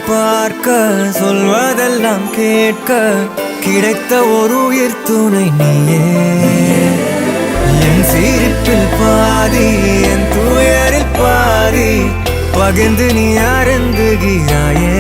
பார்க்க சொல்வதெல்லாம் கேட்க கிடைத்த ஒரு உயிர் துணை நீயே. என் சிரிப்பில் பாதி என் துயரில் பாதி பகிர்ந்து நீ அருந்துகிறாயே.